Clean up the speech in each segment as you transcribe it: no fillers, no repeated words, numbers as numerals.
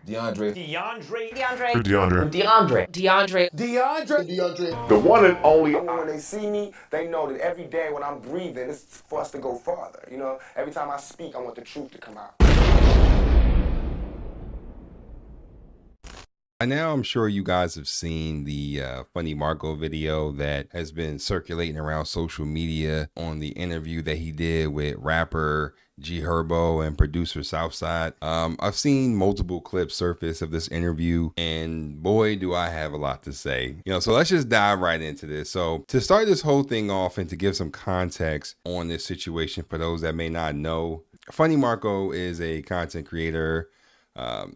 DeOndre. DeOndre. DeOndre. DeOndre. DeOndre. DeOndre. DeOndre. DeOndre. The one and only. When they see me, they know that every day when I'm breathing, it's for us to go farther. You know, every time I speak, I want the truth to come out. By now, I'm sure you guys have seen the Funny Marco video that has been circulating around social media on the interview that he did with rapper GHerbo and producer Southside. I've seen multiple clips surface of this interview, and boy, do I have a lot to say. So let's just dive right into this. So to start this whole thing off and to give some context on this situation for those that may not know, Funny Marco is a content creator,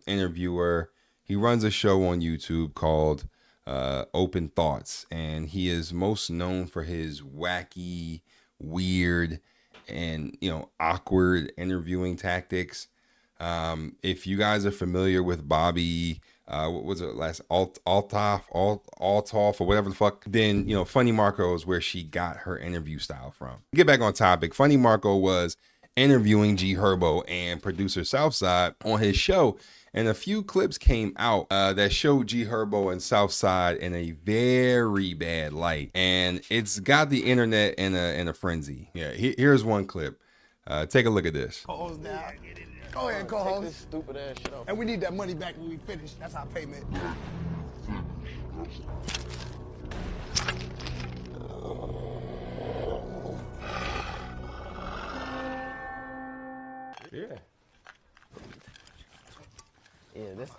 interviewer. He runs a show on YouTube called Open Thoughts, and he is most known for his wacky, weird, and awkward interviewing tactics. If you guys are familiar with Bobby, what was it last Altoff or whatever the fuck, then Funny Marco is where she got her interview style from. Get back on topic. Funny Marco was interviewing GHerbo and producer Southside on his show. And a few clips came out that showed GHerbo and Southside in a very bad light, and it's got the internet in a frenzy. Yeah, here's one clip. Take a look at this. Co-host now. Go ahead, co-host. Take this stupid ass shit off. And we need that money back when we finish. That's our payment. Yeah. Yeah, that's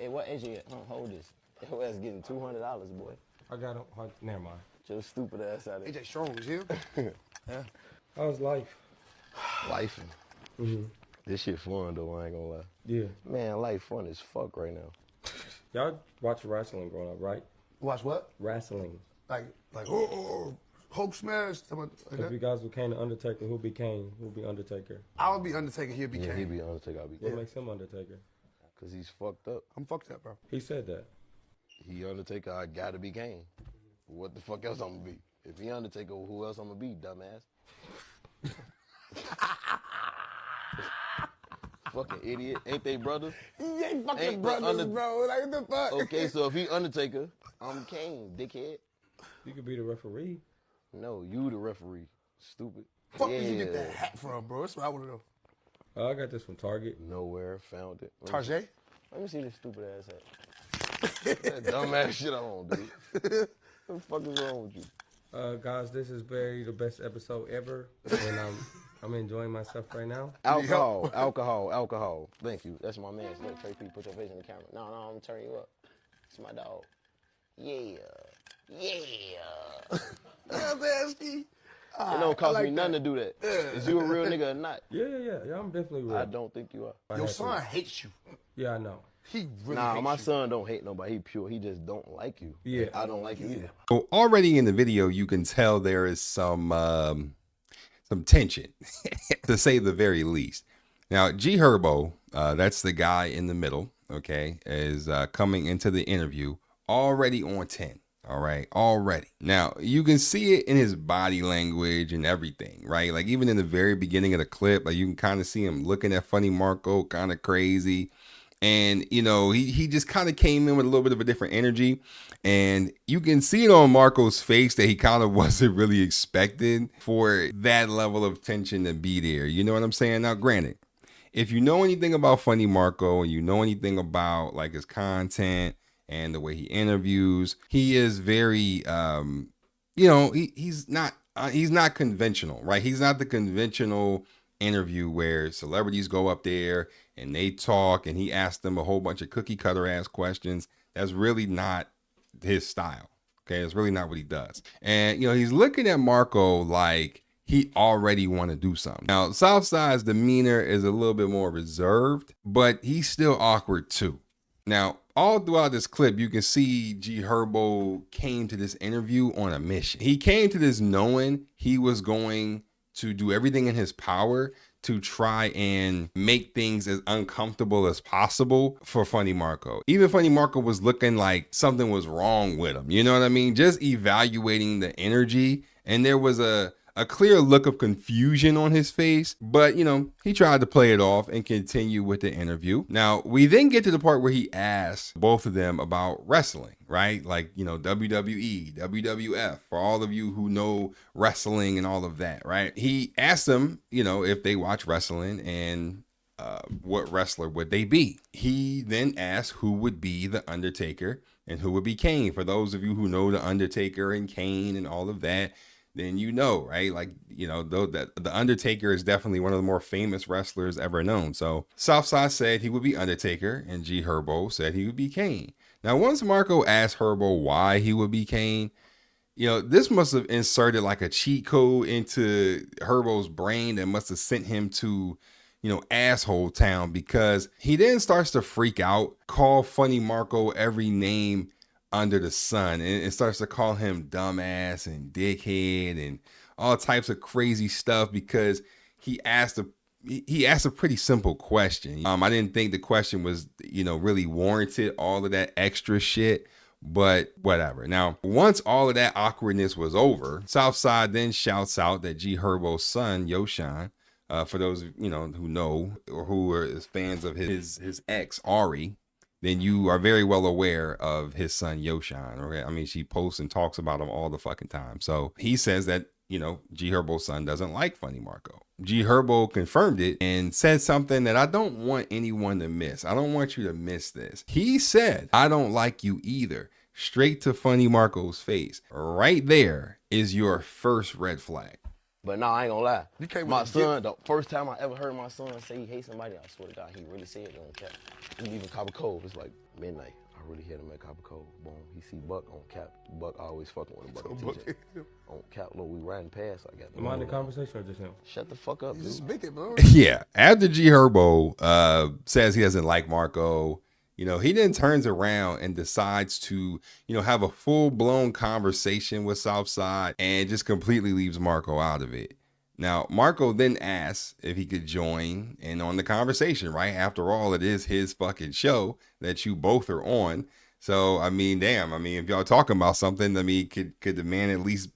hey, what age you at? Hold this. Your ass getting $200, boy. I got him. Never mind. Your stupid ass out of AJ Strong is you? Yeah. How's life? Life. This shit fun though, I ain't gonna lie. Yeah. Man, life fun as fuck right now. Y'all watch wrestling growing up, right? Watch what? Wrestling. Like Hulk smash. Like if you guys became the Undertaker, who'll be Undertaker? I would be Undertaker. He'd be Kane. He'd be Undertaker. I'll be. What makes him Undertaker? Cause he's fucked up. I'm fucked up, bro. He said that. He Undertaker, I gotta be Kane. What the fuck else I'm gonna be? If he Undertaker, who else I'm gonna be, dumbass? Fucking idiot. Ain't they brothers? He ain't fucking brothers, bro. Like, what the fuck? Okay, so if he Undertaker, I'm Kane, dickhead. You could be the referee. No, you the referee. Stupid. Fuck where you get that hat from, bro? That's what I want to know. I got this from Target. Nowhere, found it. Target? Let me see this stupid ass hat. That dumbass shit I want, dude. What the fuck is wrong with you? Guys, this is the best episode ever, and I'm enjoying myself right now. Alcohol. Thank you. That's my man. Look, Trey P, put your face in the camera. No, I'm gonna turn you up. It's my dog. Yeah. Asky. It don't cost me nothing to do that. Is you a real nigga or not? Yeah, I'm definitely real. I don't think you are. Your son hates you. Yeah, I know. He really Nah, hates my you. son don't hate nobody. He pure. He just don't like you. Yeah. I don't like you either. So already in the video, you can tell there is some tension, to say the very least. Now, GHerbo, that's the guy in the middle, okay, is coming into the interview already on 10. All right, already. Now, you can see it in his body language and everything, right? Like even in the very beginning of the clip, like you can kind of see him looking at Funny Marco kind of crazy. And, he just kind of came in with a little bit of a different energy. And you can see it on Marco's face that he kind of wasn't really expecting for that level of tension to be there. You know what I'm saying? Now, granted, if you know anything about Funny Marco and you know anything about like his content and the way he interviews, he is very, he's not conventional, right? He's not the conventional interview where celebrities go up there and they talk and he asks them a whole bunch of cookie cutter ass questions. That's really not his style. Okay. It's really not what he does. And, he's looking at Marco like he already want to do something. Now, Southside's demeanor is a little bit more reserved, but he's still awkward too. Now, all throughout this clip, you can see GHerbo came to this interview on a mission. He came to this knowing he was going to do everything in his power to try and make things as uncomfortable as possible for Funny Marco. Even Funny Marco was looking like something was wrong with him. You know what I mean? Just evaluating the energy. And there was a a clear look of confusion on his face, but you know, he tried to play it off and continue with the interview. Now, we then get to the part where he asks both of them about wrestling, right? Like, you know, WWE, WWF, for all of you who know wrestling and all of that, right? He asked them, you know, if they watch wrestling and what wrestler would they be? He then asked who would be the Undertaker and who would be Kane. For those of you who know the Undertaker and Kane and all of that, then you know, right? Like, you know, though that the Undertaker is definitely one of the more famous wrestlers ever known. So Southside said he would be Undertaker and GHerbo said he would be Kane. Now, once Marco asked Herbo why he would be Kane, you know, this must have inserted like a cheat code into Herbo's brain that must have sent him to, you know, asshole town, because he then starts to freak out, call Funny Marco every name under the sun, and starts to call him dumbass and dickhead and all types of crazy stuff because he asked a pretty simple question. I didn't think the question was, you know, really warranted all of that extra shit, but whatever. Now, once all of that awkwardness was over, Southside then shouts out that GHerbo's son, Yoshan, for those, you know, who know or who are fans of his ex, Ari, then you are very well aware of his son, Yoshan. Okay? I mean, she posts and talks about him all the fucking time. So he says that, you know, GHerbo's son doesn't like Funny Marco. GHerbo confirmed it and said something that I don't want anyone to miss. I don't want you to miss this. He said, "I don't like you either," straight to Funny Marco's face. Right there is your first red flag. But no, I ain't gonna lie. You can't My really son, the first time I ever heard my son say he hates somebody, I swear to God, he really said it on cap. He leaving Copper Cove, it's like midnight. I really hit him at Copper Cove. Boom, he see Buck on cap. Buck always fucking with him, Buck on TJ. On cap, look, we riding past. I got. Am I in the conversation or just him? Shut the fuck up, dude. Just make it, bro. Yeah, after GHerbo says he doesn't like Marco, you know, he then turns around and decides to, you know, have a full-blown conversation with Southside and just completely leaves Marco out of it. Now, Marco then asks if he could join in on the conversation, right? After all, it is his fucking show that you both are on. So, I mean, damn, I mean, if y'all talking about something, I mean, could the man at least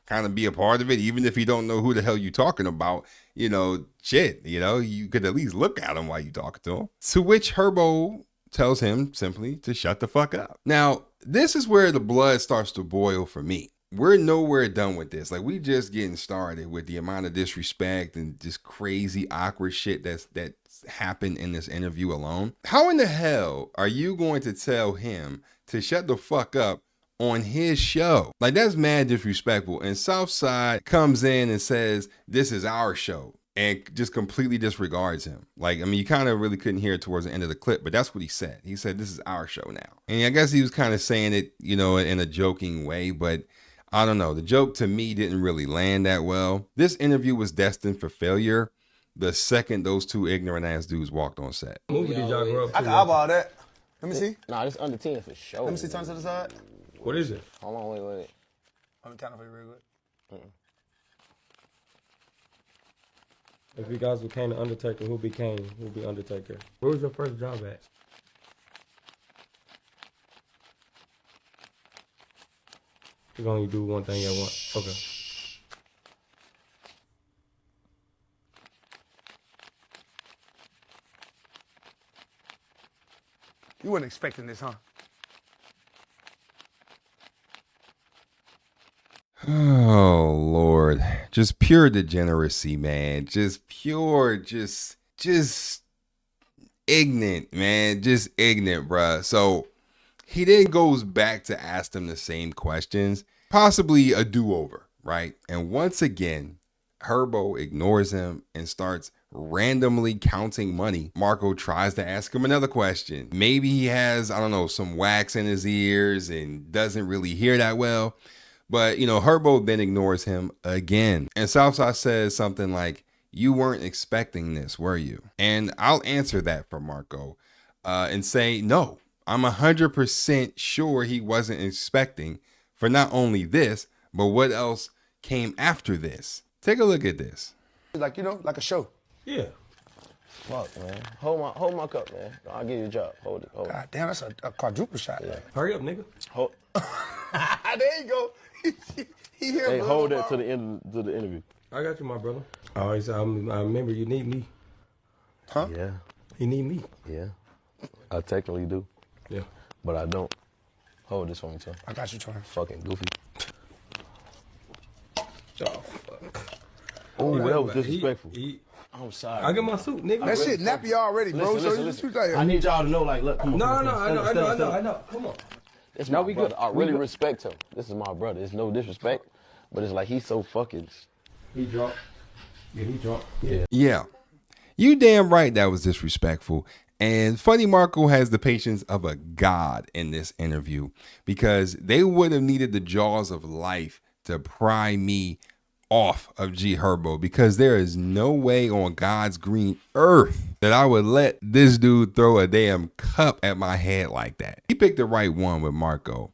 kind of be a part of it, even if you don't know who the hell you talking about? You know, shit, you know, you could at least look at him while you talking to him. To which Herbo tells him simply to shut the fuck up. Now, this is where the blood starts to boil for me. We're nowhere done with this. Like, we just getting started with the amount of disrespect and just crazy awkward shit that's happened in this interview alone. How in the hell are you going to tell him to shut the fuck up on his show? Like, that's mad disrespectful. And Southside comes in and says, "This is our show," and just completely disregards him. Like, I mean, you kind of really couldn't hear it towards the end of the clip, but that's what he said. He said, "This is our show now." And I guess he was kind of saying it, you know, in a joking way, but I don't know. The joke to me didn't really land that well. This interview was destined for failure the second those two ignorant ass dudes walked on set. Movie did y'all grow up to? I can eyeball that. Let me see. Nah, it's under 10 for sure. Let me see. Turn to the side. What is it? Hold on, wait. I'm counting for you real good. If you guys became the Undertaker, who became? Who be Undertaker? Where was your first job at? You can only do one thing at once. Okay. You weren't expecting this, huh? Oh, Lord. Just pure degeneracy, man. Just pure, just ignorant, man. Just ignorant, bruh. So he then goes back to ask them the same questions, possibly a do-over, right? And once again, Herbo ignores him and starts randomly counting money. Marco tries to ask him another question. Maybe he has, I don't know, some wax in his ears and doesn't really hear that well. But, you know, Herbo then ignores him again. And Southside says something like, "You weren't expecting this, were you?" And I'll answer that for Marco and say, no, I'm 100% sure he wasn't expecting for not only this, but what else came after this. Take a look at this. Like, you know, like a show. Yeah. Fuck, man. Hold my cup, man. I'll give you a job. Hold it. God damn, that's a quadruple shot. Yeah. Hurry up, nigga. Hold. There you go. He here, Hey, bro. hold that to the end of the interview. I got you, my brother. I always, I remember you need me. Huh? Yeah, You need me. yeah. I technically do, Yeah. but I don't. Hold this for me, too. I got you, Twan. Fucking goofy. Oh, fuck. Oh, Right, that was but disrespectful. I'm sorry. I get my suit, nigga. That shit nappy already, bro. Listen. So I need y'all to know, like, look, come on. No, come no, on, I stand up. know. Come on. It's No, my we brother. good. I We really good. respect him. This is my brother. It's no disrespect, but it's like he's so fucking. He drunk. Yeah, he drunk. Yeah, you damn right that was disrespectful. And Funny Marco has the patience of a god in this interview because they would have needed the jaws of life to pry me off of GHerbo because there is no way on God's green earth that I would let this dude throw a damn cup at my head like that. He picked the right one with Marco.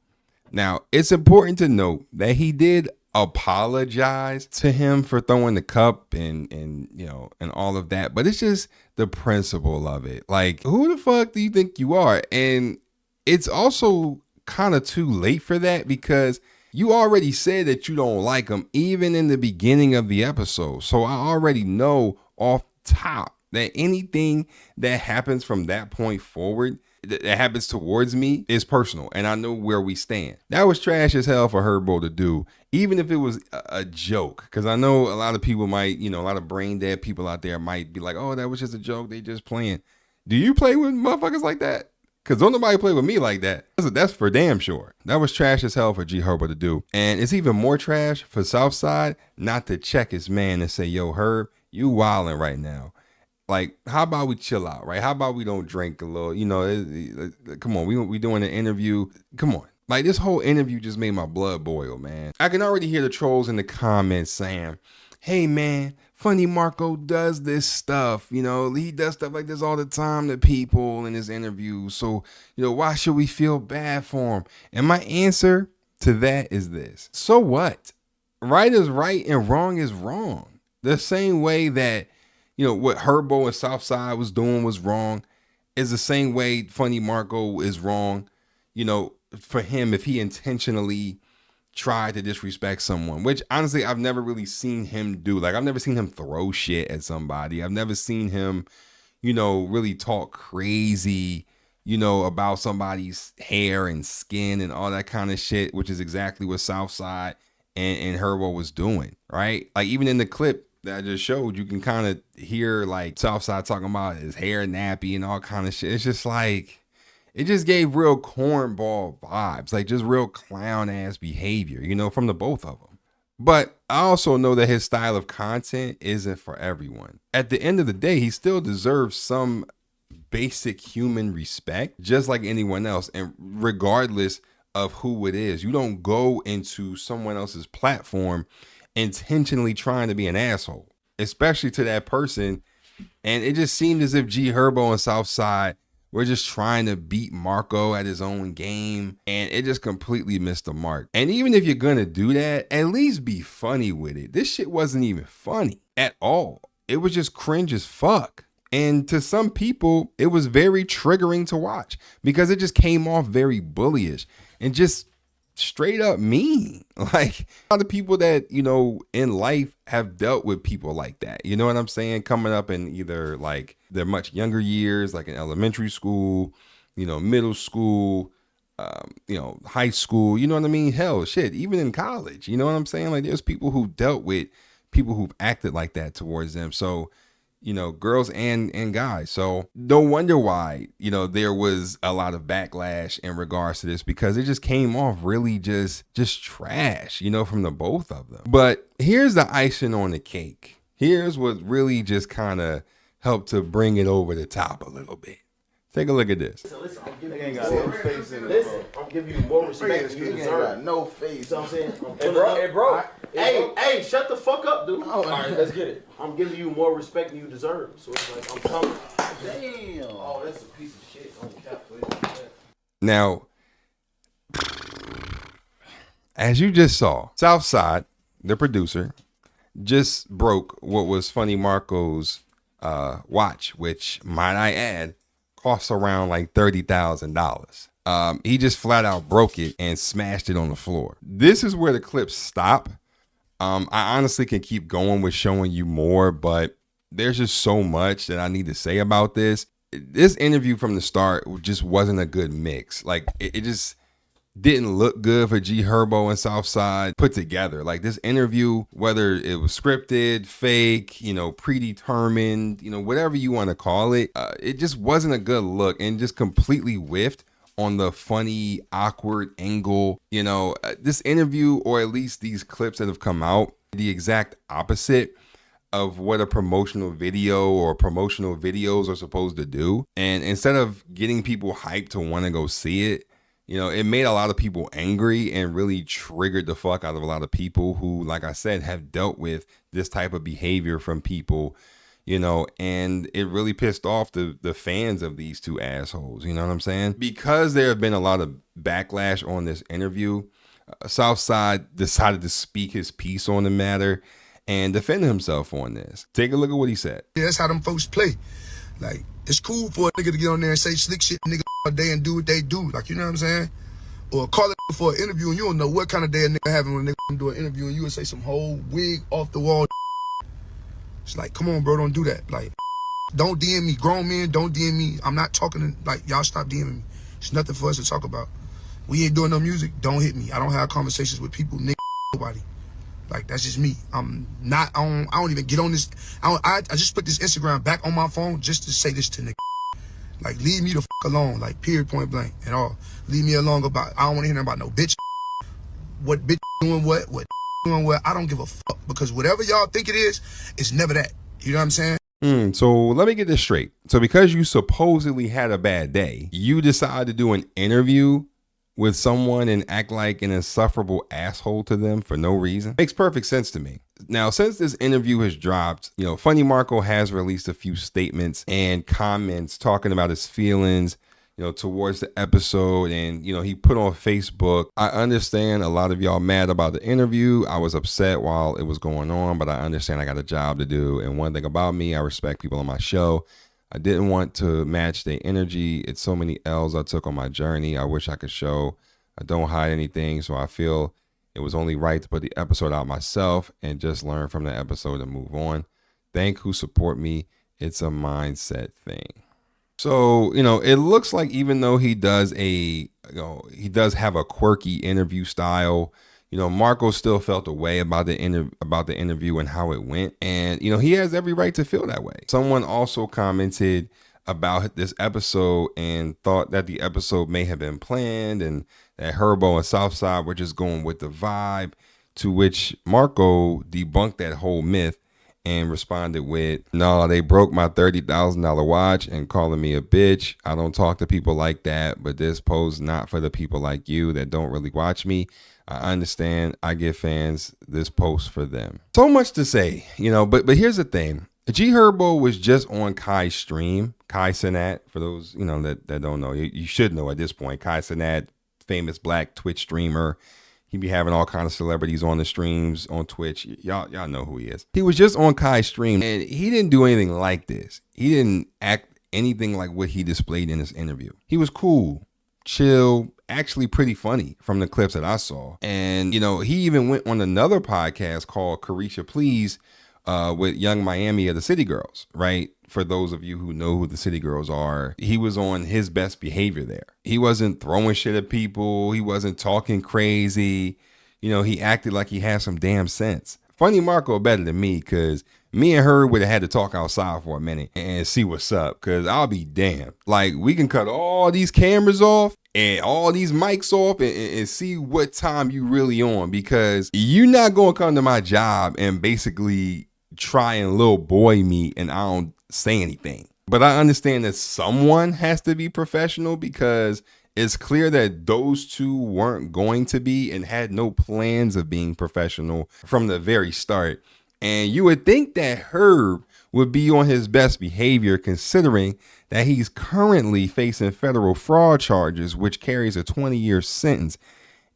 Now, it's important to note that he did apologize to him for throwing the cup and you know and all of that, but it's just the principle of it. Like, who the fuck do you think you are? And it's also kind of too late for that because you already said that you don't like him even in the beginning of the episode. So I already know off top that anything that happens from that point forward that happens towards me is personal, and I know where we stand. That was trash as hell for Herbo to do, even if it was a joke, because I know a lot of people might, you know, a lot of brain dead people out there might be like, oh, that was just a joke, they just playing. Do you play with motherfuckers like that? Because don't nobody play with me like that. That's for damn sure. That was trash as hell for GHerbo to do. And it's even more trash for Southside not to check his man and say, yo, Herb, you wilding right now. Like, how about we chill out, right? How about we don't drink a little, you know, come on, we doing an interview. Come on. Like, this whole interview just made my blood boil, man. I can already hear the trolls in the comments saying, hey, man, Funny Marco does this stuff. You know, he does stuff like this all the time to people in his interviews. So, you know, why should we feel bad for him? And my answer to that is this. So what? Right is right and wrong is wrong. The same way that, you know, what Herbo and Southside was doing was wrong is the same way Funny Marco is wrong, you know, for him if he intentionally tried to disrespect someone, which honestly I've never really seen him do. Like, I've never seen him throw shit at somebody. I've never seen him, you know, really talk crazy, you know, about somebody's hair and skin and all that kind of shit, which is exactly what Southside and Herbo was doing, right? Like, even in the clip that I just showed, you can kind of hear like Southside talking about his hair nappy and all kind of shit. It's just like, it just gave real cornball vibes, like just real clown ass behavior, you know, from the both of them. But I also know that his style of content isn't for everyone. At the end of the day, he still deserves some basic human respect, just like anyone else. And regardless of who it is, you don't go into someone else's platform intentionally trying to be an asshole, especially to that person. And it just seemed as if GHerbo and Southside were just trying to beat Marco at his own game, and it just completely missed the mark. And even if you're gonna do that, at least be funny with it. This shit wasn't even funny at all. It was just cringe as fuck. And to some people, it was very triggering to watch because it just came off very bullyish and just straight up mean. Like, a lot of people that, you know, in life have dealt with people like that, you know what I'm saying, coming up in either like their much younger years, like in elementary school, you know, middle school, you know, high school, you know what I mean, hell, shit, even in college, you know what I'm saying, like there's people who dealt with people who've acted like that towards them. So, you know, girls and guys. So no wonder why, you know, there was a lot of backlash in regards to this, because it just came off really just trash, you know, from the both of them. But here's the icing on the cake. Here's what really just kind of helped to bring it over the top a little bit. Take a look at this. Listen, I'm giving you more face in it. I'm giving you more respect than you deserve. No face. You know what I'm saying? Hey, Hey, shut the fuck up, dude. All right, let's get it. I'm giving you more respect than you deserve. So it's like, I'm coming. Damn. Oh, that's a piece of shit. On cap for it. Now, as you just saw, Southside, the producer, just broke what was Funny Marco's watch, which, might I add, costs around like $30,000. He just flat out broke it and smashed it on the floor. This is where the clips stop. I honestly can keep going with showing you more, but there's just so much that I need to say about this. This interview from the start just wasn't a good mix. Like it just didn't look good for GHerbo and Southside put together. Like this interview, whether it was scripted, fake, predetermined, whatever you want to call it, it just wasn't a good look and just completely whiffed on the funny, awkward angle. This interview, or at least these clips that have come out, the exact opposite of what a promotional video or promotional videos are supposed to do. And instead of getting people hyped to want to go see it, it made a lot of people angry and really triggered the fuck out of a lot of people who, like I said, have dealt with this type of behavior from people, and it really pissed off the fans of these two assholes. You know what I'm saying? Because there have been a lot of backlash on this interview, Southside decided to speak his piece on the matter and defend himself on this. Take a look at what he said. Yeah, that's how them folks play. Like, it's cool for a nigga to get on there and say slick shit, nigga, all day and do what they do. Like, you know what I'm saying? Or call it for an interview and you don't know what kind of day a nigga having when a nigga do an interview and you would say some whole wig off the wall. It's like, come on, bro, don't do that. Like, don't DM me. Grown men, don't DM me. I'm not talking like, y'all stop DMing me. It's nothing for us to talk about. We ain't doing no music, don't hit me. I don't have conversations with people, nigga, nobody. Like, that's just me. I'm not on, I don't even get on this. I just put this Instagram back on my phone just to say this to nigga. Like, leave me the fuck alone. Like, period, point blank, and all. Leave me alone about, I don't want to hear nothing about no bitch. What bitch doing what doing what, I don't give a fuck. Because whatever y'all think it is, it's never that. You know what I'm saying? So let me get this straight. So because you supposedly had a bad day, you decide to do an interview with someone and act like an insufferable asshole to them for no reason? Makes perfect sense to me. Now, since this interview has dropped, Funny Marco has released a few statements and comments talking about his feelings, towards the episode. And, he put on Facebook, I understand a lot of y'all mad about the interview. I was upset while it was going on, but I understand I got a job to do. And one thing about me, I respect people on my show. I didn't want to match their energy. It's so many L's I took on my journey. I wish I could show. I don't hide anything. So I feel it was only right to put the episode out myself and just learn from the episode and move on. Thank who support me. It's a mindset thing. So, it looks like even though he does have a quirky interview style, Marco still felt a way about the interview and how it went. And, he has every right to feel that way. Someone also commented about this episode and thought that the episode may have been planned and that Herbo and Southside were just going with the vibe, to which Marco debunked that whole myth and responded with, no, they broke my $30,000 watch and calling me a bitch. I don't talk to people like that, but this post not for the people like you that don't really watch me. I understand. I give fans this post for them. So much to say, but here's the thing. GHerbo was just on Kai's stream. Kai Cenat, for those, that don't know, you should know at this point. Kai Cenat, famous black Twitch streamer. He be having all kinds of celebrities on the streams on Twitch. Y'all know who he is. He was just on Kai's stream and he didn't do anything like this. He didn't act anything like what he displayed in this interview. He was cool, chill, actually pretty funny from the clips that I saw. And, he even went on another podcast called Carisha Please with Young Miami of the City Girls, right? For those of you who know who the City Girls are, he was on his best behavior there. He wasn't throwing shit at people. He wasn't talking crazy. He acted like he had some damn sense. Funny Marco better than me, because me and her would have had to talk outside for a minute and see what's up, because I'll be damned. Like, we can cut all these cameras off and all these mics off and see what time you really on, because you're not going to come to my job and basically try and little boy me and I don't say anything. But I understand that someone has to be professional, because it's clear that those two weren't going to be and had no plans of being professional from the very start. And you would think that Herb would be on his best behavior, considering that he's currently facing federal fraud charges, which carries a 20-year sentence.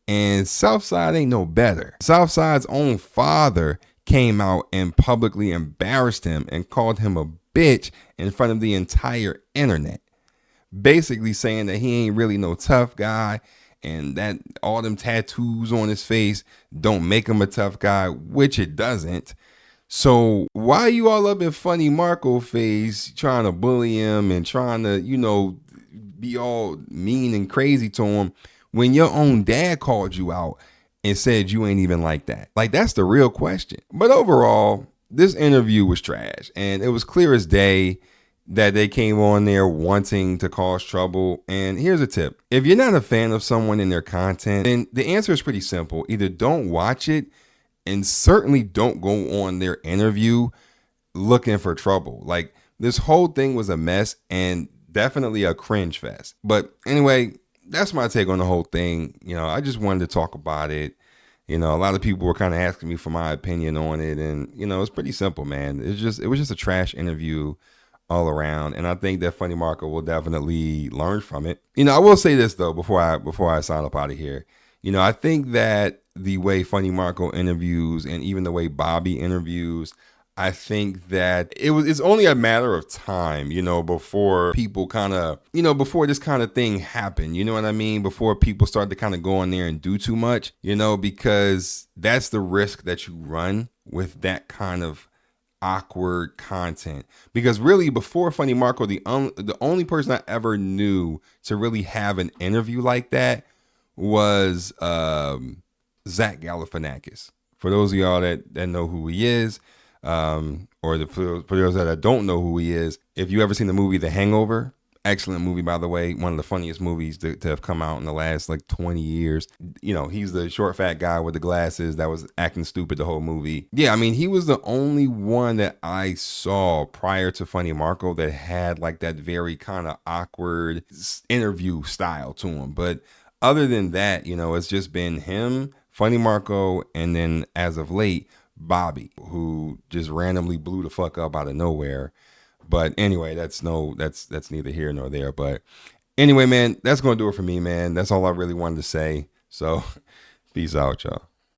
And Southside ain't no better. Southside's own father came out and publicly embarrassed him and called him a bitch in front of the entire internet. basically saying that he ain't really no tough guy and that all them tattoos on his face don't make him a tough guy, which it doesn't. So why you all up in Funny Marco face trying to bully him and trying to, be all mean and crazy to him when your own dad called you out and said you ain't even like that? Like, that's the real question. But overall, this interview was trash, and it was clear as day that they came on there wanting to cause trouble. And here's a tip. If you're not a fan of someone and their content, then the answer is pretty simple. Either don't watch it, and certainly don't go on their interview looking for trouble. Like, this whole thing was a mess and definitely a cringe fest. But anyway, that's my take on the whole thing. I just wanted to talk about it. A lot of people were kind of asking me for my opinion on it, and it's pretty simple, man. It was just a trash interview all around, and I think that Funny Marco will definitely learn from it. I will say this though before I sign up out of here. I think that the way Funny Marco interviews and even the way Bobby interviews, I think that it's only a matter of time, before people kind of, before this kind of thing happened, you know what I mean? Before people start to kind of go on there and do too much, because that's the risk that you run with that kind of awkward content. Because really, before Funny Marco, the only person I ever knew to really have an interview like that was Zach Galifianakis. For those of y'all that know who he is, or for those that don't know who he is, if you ever seen the movie The Hangover, excellent movie, by the way, one of the funniest movies to have come out in the last 20 years. He's the short, fat guy with the glasses that was acting stupid the whole movie. Yeah, I mean, he was the only one that I saw prior to Funny Marco that had that very kind of awkward interview style to him. But other than that, it's just been him, Funny Marco, and then as of late, Bobby, who just randomly blew the fuck up out of nowhere. But anyway, that's neither here nor there. But anyway, man, that's going to do it for me, man. That's all I really wanted to say. So peace out, y'all.